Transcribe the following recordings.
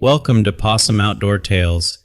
Welcome to Pawsome Outdoor Tales.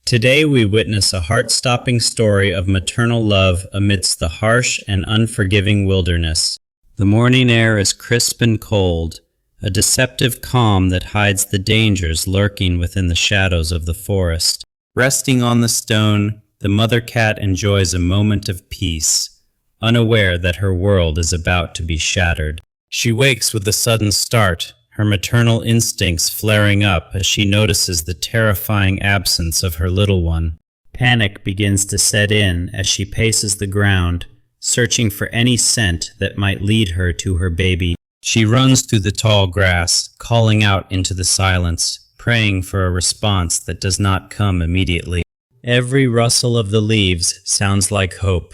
Today we witness a heart-stopping story of maternal love amidst the harsh and unforgiving wilderness. The morning air is crisp and cold, a deceptive calm that hides the dangers lurking within the shadows of the forest. Resting on the stone, the mother cat enjoys a moment of peace, unaware that her world is about to be shattered. She wakes with a sudden start, her maternal instincts flaring up as she notices the terrifying absence of her little one. Panic begins to set in as she paces the ground, searching for any scent that might lead her to her baby. She runs through the tall grass, calling out into the silence, praying for a response that does not come immediately. Every rustle of the leaves sounds like hope,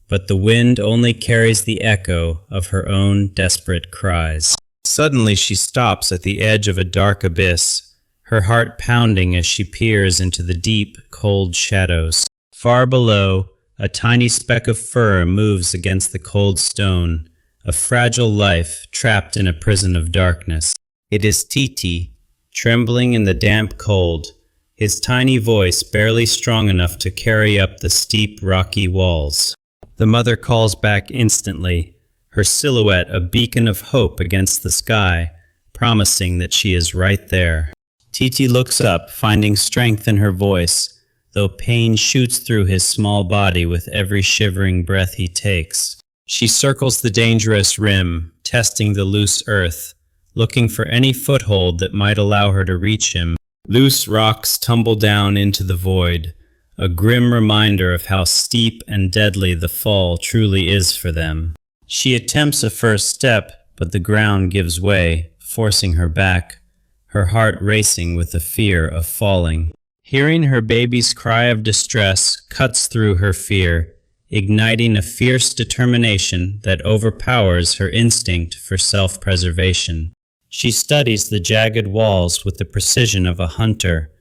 but the wind only carries the echo of her own desperate cries. Suddenly she stops at the edge of a dark abyss, her heart pounding as she peers into the deep, cold shadows. Far below, a tiny speck of fur moves against the cold stone, a fragile life trapped in a prison of darkness. It is Titi, trembling in the damp cold, his tiny voice barely strong enough to carry up the steep, rocky walls. The mother calls back instantly, her silhouette a beacon of hope against the sky, promising that she is right there. Titi looks up, finding strength in her voice, though pain shoots through his small body with every shivering breath he takes. She circles the dangerous rim, testing the loose earth, looking for any foothold that might allow her to reach him. Loose rocks tumble down into the void, a grim reminder of how steep and deadly the fall truly is for them. She attempts a first step, but the ground gives way, forcing her back, her heart racing with the fear of falling. Hearing her baby's cry of distress cuts through her fear, igniting a fierce determination that overpowers her instinct for self-preservation. She studies the jagged walls with the precision of a hunter,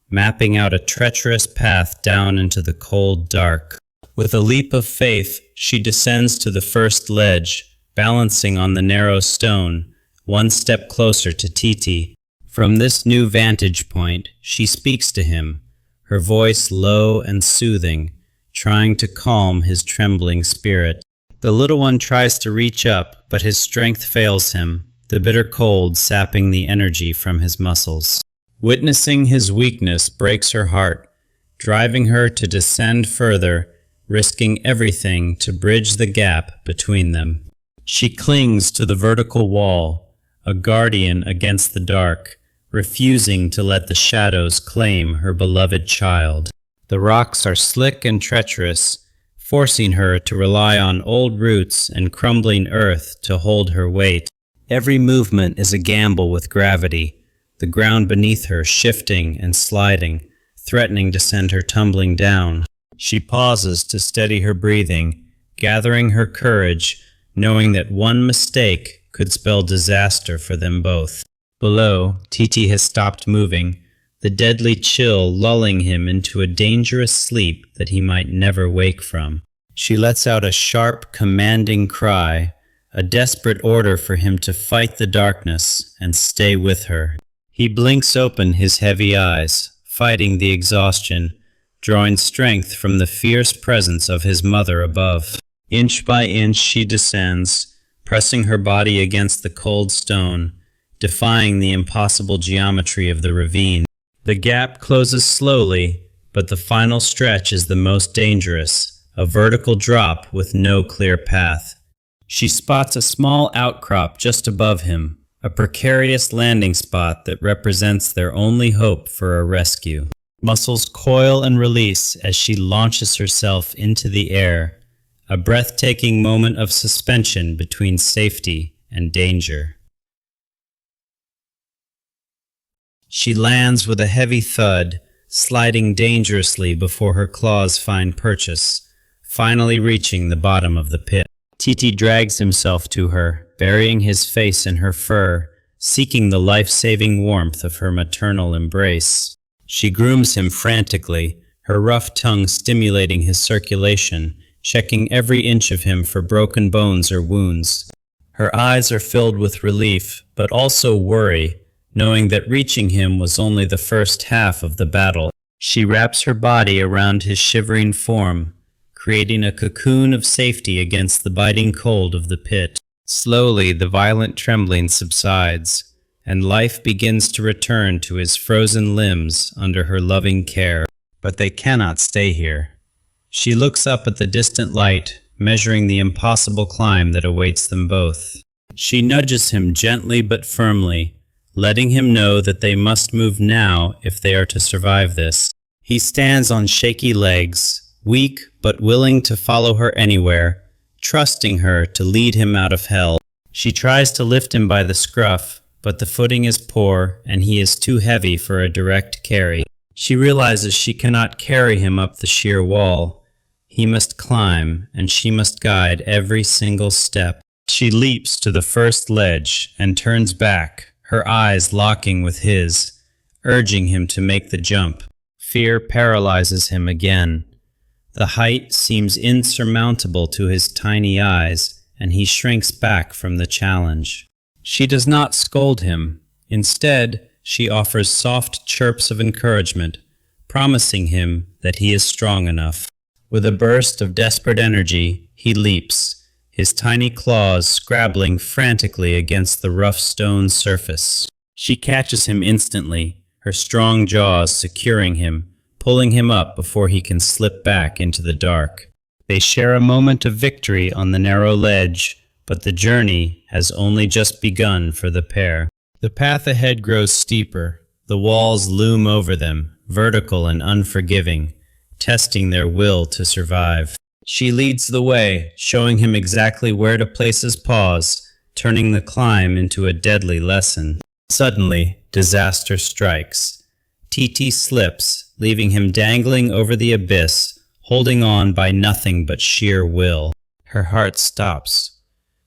mapping out a treacherous path down into the cold dark. With a leap of faith, she descends to the first ledge, balancing on the narrow stone, one step closer to Titi. From this new vantage point, she speaks to him, her voice low and soothing, trying to calm his trembling spirit. The little one tries to reach up, but his strength fails him, the bitter cold sapping the energy from his muscles. Witnessing his weakness breaks her heart, driving her to descend further, risking everything to bridge the gap between them. She clings to the vertical wall, a guardian against the dark, refusing to let the shadows claim her beloved child. The rocks are slick and treacherous, forcing her to rely on old roots and crumbling earth to hold her weight. Every movement is a gamble with gravity, the ground beneath her shifting and sliding, threatening to send her tumbling down. She pauses to steady her breathing, gathering her courage, knowing that one mistake could spell disaster for them both. Below, Titi has stopped moving, the deadly chill lulling him into a dangerous sleep that he might never wake from. She lets out a sharp, commanding cry, a desperate order for him to fight the darkness and stay with her. He blinks open his heavy eyes, fighting the exhaustion, drawing strength from the fierce presence of his mother above. Inch by inch she descends, pressing her body against the cold stone, defying the impossible geometry of the ravine. The gap closes slowly, but the final stretch is the most dangerous, a vertical drop with no clear path. She spots a small outcrop just above him, a precarious landing spot that represents their only hope for a rescue. Muscles coil and release as she launches herself into the air, a breathtaking moment of suspension between safety and danger. She lands with a heavy thud, sliding dangerously before her claws find purchase, finally reaching the bottom of the pit. Titi drags himself to her, burying his face in her fur, seeking the life-saving warmth of her maternal embrace. She grooms him frantically, her rough tongue stimulating his circulation, checking every inch of him for broken bones or wounds. Her eyes are filled with relief, but also worry, knowing that reaching him was only the first half of the battle. She wraps her body around his shivering form, creating a cocoon of safety against the biting cold of the pit. Slowly, the violent trembling subsides, and life begins to return to his frozen limbs under her loving care. But they cannot stay here. She looks up at the distant light, measuring the impossible climb that awaits them both. She nudges him gently but firmly, letting him know that they must move now if they are to survive this. He stands on shaky legs, weak but willing to follow her anywhere, trusting her to lead him out of hell. She tries to lift him by the scruff, but the footing is poor and he is too heavy for a direct carry. She realizes she cannot carry him up the sheer wall. He must climb, and she must guide every single step. She leaps to the first ledge and turns back, her eyes locking with his, urging him to make the jump. Fear paralyzes him again. The height seems insurmountable to his tiny eyes, and he shrinks back from the challenge. She does not scold him. Instead, she offers soft chirps of encouragement, promising him that he is strong enough. With a burst of desperate energy, he leaps, his tiny claws scrabbling frantically against the rough stone surface. She catches him instantly, her strong jaws securing him, pulling him up before he can slip back into the dark. They share a moment of victory on the narrow ledge, but the journey has only just begun for the pair. The path ahead grows steeper. The walls loom over them, vertical and unforgiving, testing their will to survive. She leads the way, showing him exactly where to place his paws, turning the climb into a deadly lesson. Suddenly, disaster strikes. TT slips, leaving him dangling over the abyss, holding on by nothing but sheer will. Her heart stops.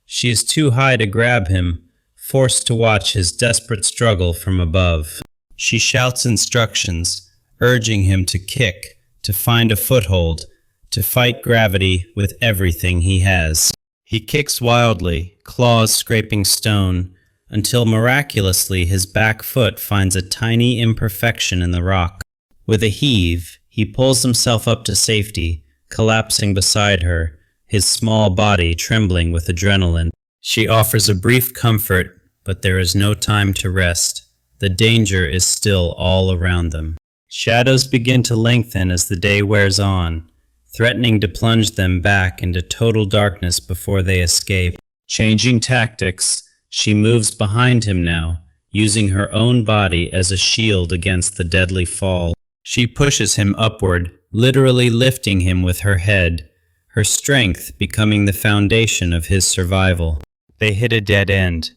She is too high to grab him, forced to watch his desperate struggle from above. She shouts instructions, urging him to kick, to find a foothold, to fight gravity with everything he has. He kicks wildly, claws scraping stone, until miraculously his back foot finds a tiny imperfection in the rock. With a heave, he pulls himself up to safety, collapsing beside her, his small body trembling with adrenaline. She offers a brief comfort, but there is no time to rest. The danger is still all around them. Shadows begin to lengthen as the day wears on, threatening to plunge them back into total darkness before they escape. Changing tactics, she moves behind him now, using her own body as a shield against the deadly fall. She pushes him upward, literally lifting him with her head, her strength becoming the foundation of his survival. They hit a dead end.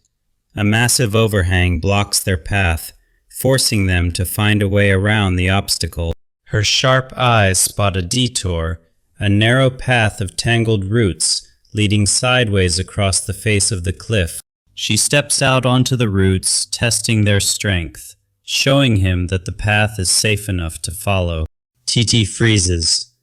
A massive overhang blocks their path, forcing them to find a way around the obstacle. Her sharp eyes spot a detour, a narrow path of tangled roots leading sideways across the face of the cliff. She steps out onto the roots, testing their strength, showing him that the path is safe enough to follow. TT freezes.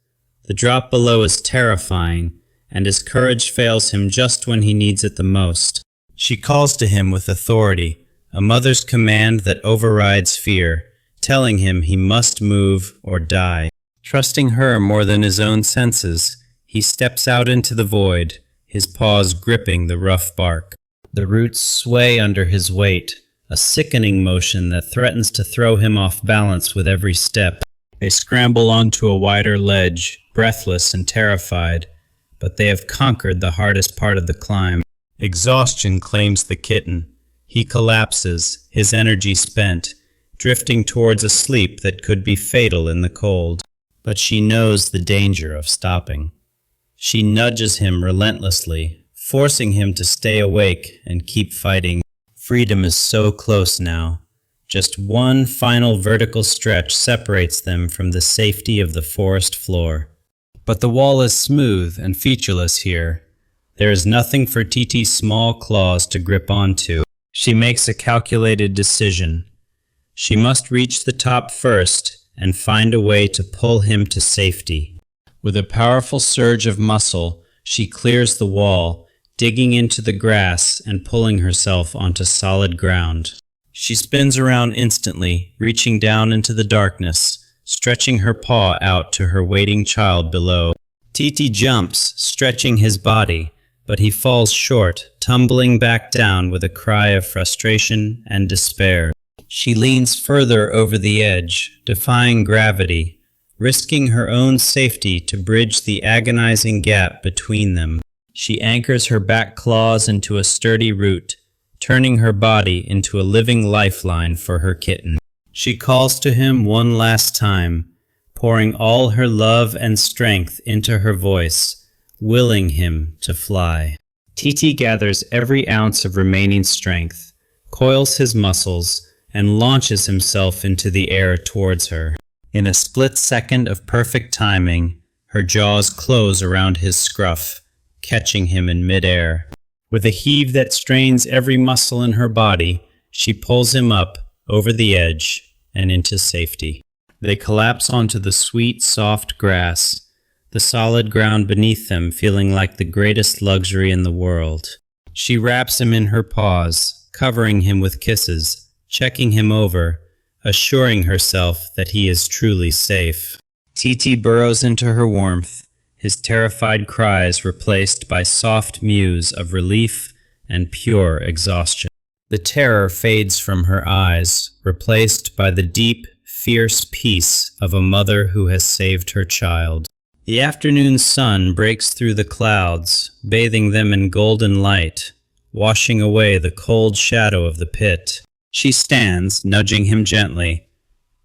The drop below is terrifying, and his courage fails him just when he needs it the most. She calls to him with authority, a mother's command that overrides fear, telling him he must move or die. Trusting her more than his own senses, he steps out into the void, his paws gripping the rough bark. The roots sway under his weight, a sickening motion that threatens to throw him off balance with every step. They scramble onto a wider ledge, breathless and terrified, but they have conquered the hardest part of the climb. Exhaustion claims the kitten. He collapses, his energy spent, drifting towards a sleep that could be fatal in the cold. But she knows the danger of stopping. She nudges him relentlessly, forcing him to stay awake and keep fighting. Freedom is so close now. Just one final vertical stretch separates them from the safety of the forest floor. But the wall is smooth and featureless here. There is nothing for TT's small claws to grip onto. She makes a calculated decision. She must reach the top first and find a way to pull him to safety. With a powerful surge of muscle, she clears the wall, digging into the grass and pulling herself onto solid ground. She spins around instantly, reaching down into the darkness, stretching her paw out to her waiting child below. Titi jumps, stretching his body, but he falls short, tumbling back down with a cry of frustration and despair. She leans further over the edge, defying gravity, risking her own safety to bridge the agonizing gap between them. She anchors her back claws into a sturdy root, turning her body into a living lifeline for her kitten. She calls to him one last time, pouring all her love and strength into her voice, willing him to fly. Titi gathers every ounce of remaining strength, coils his muscles, and launches himself into the air towards her. In a split second of perfect timing, her jaws close around his scruff, catching him in midair. With a heave that strains every muscle in her body, she pulls him up, over the edge, and into safety. They collapse onto the sweet, soft grass, the solid ground beneath them feeling like the greatest luxury in the world. She wraps him in her paws, covering him with kisses, checking him over, assuring herself that he is truly safe. Titi burrows into her warmth, his terrified cries replaced by soft mews of relief and pure exhaustion. The terror fades from her eyes, replaced by the deep, fierce peace of a mother who has saved her child. The afternoon sun breaks through the clouds, bathing them in golden light, washing away the cold shadow of the pit. She stands, nudging him gently.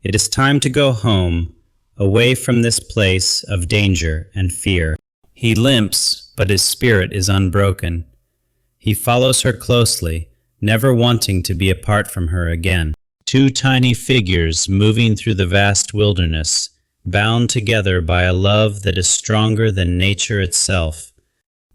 It is time to go home, away from this place of danger and fear. He limps, but his spirit is unbroken. He follows her closely, never wanting to be apart from her again. Two tiny figures moving through the vast wilderness, bound together by a love that is stronger than nature itself.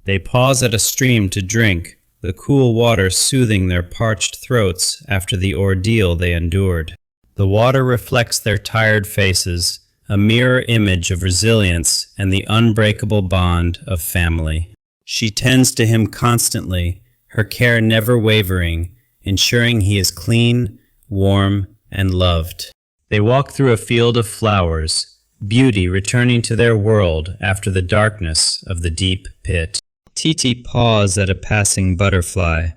They pause at a stream to drink, the cool water soothing their parched throats after the ordeal they endured. The water reflects their tired faces, a mirror image of resilience and the unbreakable bond of family. She tends to him constantly, her care never wavering, ensuring he is clean, warm, and loved. They walk through a field of flowers, beauty returning to their world after the darkness of the deep pit. Titi paws at a passing butterfly.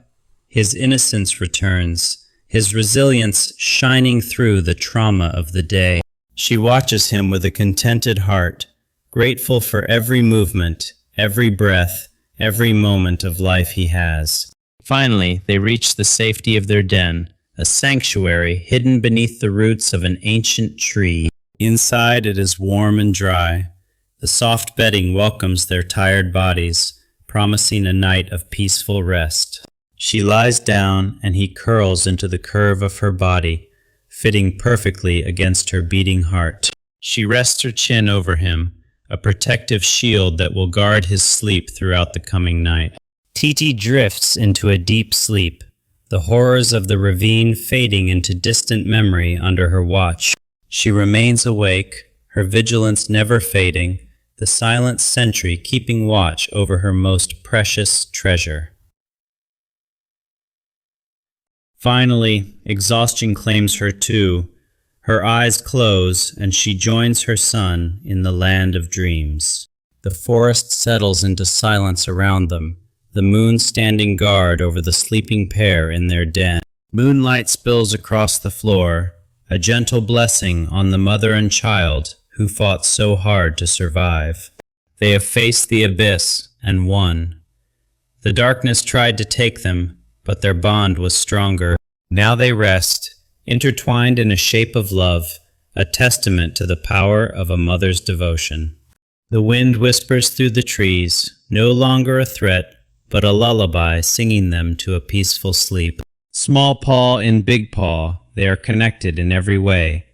His innocence returns, his resilience shining through the trauma of the day. She watches him with a contented heart, grateful for every movement, every breath, every moment of life he has. Finally, they reach the safety of their den, a sanctuary hidden beneath the roots of an ancient tree. Inside it is warm and dry. The soft bedding welcomes their tired bodies, promising a night of peaceful rest. She lies down and he curls into the curve of her body, fitting perfectly against her beating heart. She rests her chin over him, a protective shield that will guard his sleep throughout the coming night. Titi drifts into a deep sleep, the horrors of the ravine fading into distant memory under her watch. She remains awake, her vigilance never fading, the silent sentry keeping watch over her most precious treasure. Finally, exhaustion claims her too. Her eyes close, and she joins her son in the land of dreams. The forest settles into silence around them, the moon standing guard over the sleeping pair in their den. Moonlight spills across the floor, a gentle blessing on the mother and child who fought so hard to survive. They have faced the abyss and won. The darkness tried to take them, but their bond was stronger. Now they rest, intertwined in a shape of love, a testament to the power of a mother's devotion. The wind whispers through the trees, no longer a threat, but a lullaby singing them to a peaceful sleep. Small paw in big paw, they are connected in every way,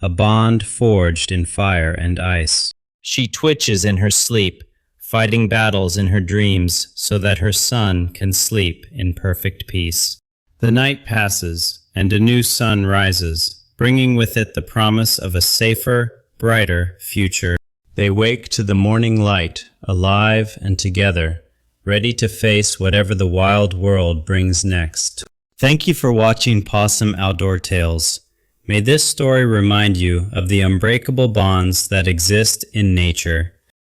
a bond forged in fire and ice. She twitches in her sleep, fighting battles in her dreams so that her son can sleep in perfect peace. The night passes, and a new sun rises, bringing with it the promise of a safer, brighter future. They wake to the morning light, alive and together, ready to face whatever the wild world brings next. Thank you for watching Pawsome Outdoor Tales. May this story remind you of the unbreakable bonds that exist in nature.